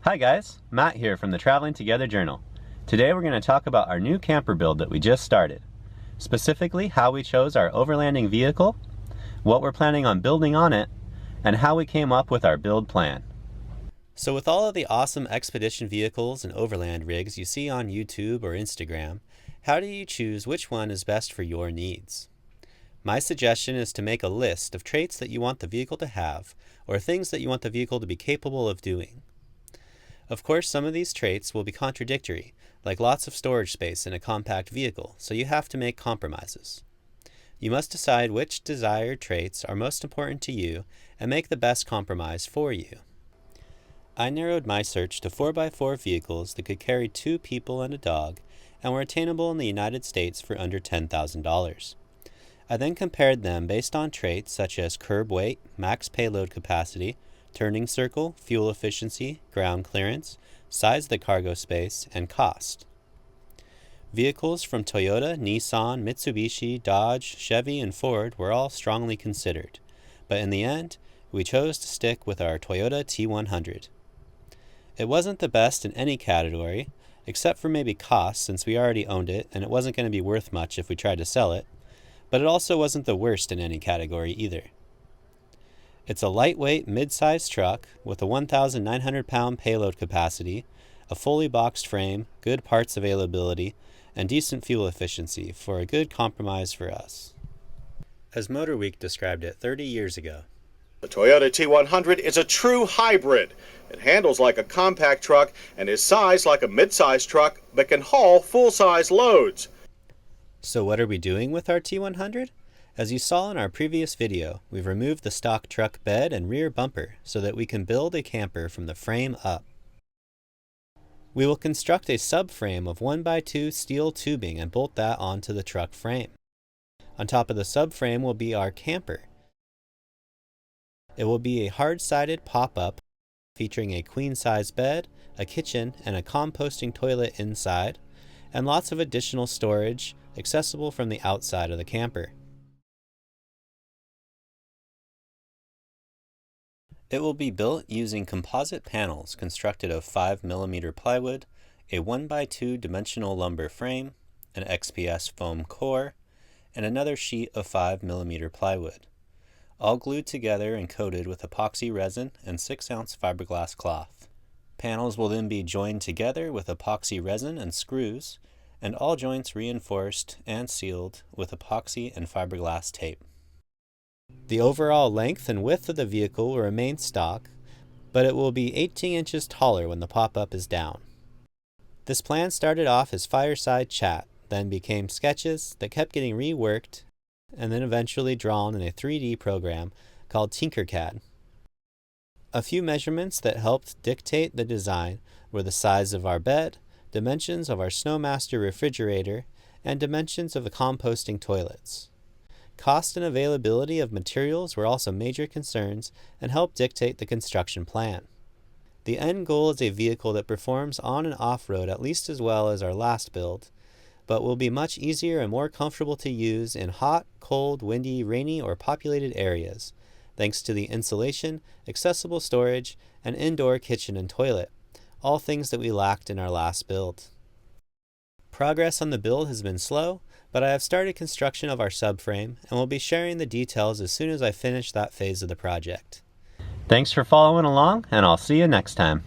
Hi guys, Matt here from the Traveling Together Journal. Today we're going to talk about our new camper build that we just started. Specifically, how we chose our overlanding vehicle, what we're planning on building on it, and how we came up with our build plan. So with all of the awesome expedition vehicles and overland rigs you see on YouTube or Instagram, how do you choose which one is best for your needs? My suggestion is to make a list of traits that you want the vehicle to have, or things that you want the vehicle to be capable of doing. Of course, some of these traits will be contradictory, like lots of storage space in a compact vehicle, so you have to make compromises. You must decide which desired traits are most important to you and make the best compromise for you. I narrowed my search to 4x4 vehicles that could carry 2 people and a dog and were attainable in the United States for under $10,000. I then compared them based on traits such as curb weight, max payload capacity, turning circle, fuel efficiency, ground clearance, size of the cargo space, and cost. Vehicles from Toyota, Nissan, Mitsubishi, Dodge, Chevy, and Ford were all strongly considered, but in the end, we chose to stick with our Toyota T100. It wasn't the best in any category, except for maybe cost since we already owned it and it wasn't going to be worth much if we tried to sell it, but it also wasn't the worst in any category either. It's a lightweight, mid-sized truck with a 1,900-pound payload capacity, a fully boxed frame, good parts availability, and decent fuel efficiency for a good compromise for us. As MotorWeek described it 30 years ago, the Toyota T100 is a true hybrid. It handles like a compact truck and is sized like a mid-sized truck that can haul full-size loads. So what are we doing with our T100? As you saw in our previous video, we've removed the stock truck bed and rear bumper so that we can build a camper from the frame up. We will construct a subframe of 1x2 steel tubing and bolt that onto the truck frame. On top of the subframe will be our camper. It will be a hard-sided pop-up featuring a queen-size bed, a kitchen, and a composting toilet inside, and lots of additional storage accessible from the outside of the camper. It will be built using composite panels constructed of 5mm plywood, a 1x2 dimensional lumber frame, an XPS foam core, and another sheet of 5mm plywood, all glued together and coated with epoxy resin and 6-ounce fiberglass cloth. Panels will then be joined together with epoxy resin and screws, and all joints reinforced and sealed with epoxy and fiberglass tape. The overall length and width of the vehicle will remain stock, but it will be 18 inches taller when the pop-up is down. This plan started off as fireside chat, then became sketches that kept getting reworked, and then eventually drawn in a 3D program called Tinkercad. A few measurements that helped dictate the design were the size of our bed, dimensions of our Snowmaster refrigerator, and dimensions of the composting toilets. Cost and availability of materials were also major concerns and helped dictate the construction plan. The end goal is a vehicle that performs on and off-road at least as well as our last build, but will be much easier and more comfortable to use in hot, cold, windy, rainy, or populated areas, thanks to the insulation, accessible storage, and indoor kitchen and toilet, all things that we lacked in our last build. Progress on the build has been slow, but I have started construction of our subframe and will be sharing the details as soon as I finish that phase of the project. Thanks for following along, and I'll see you next time.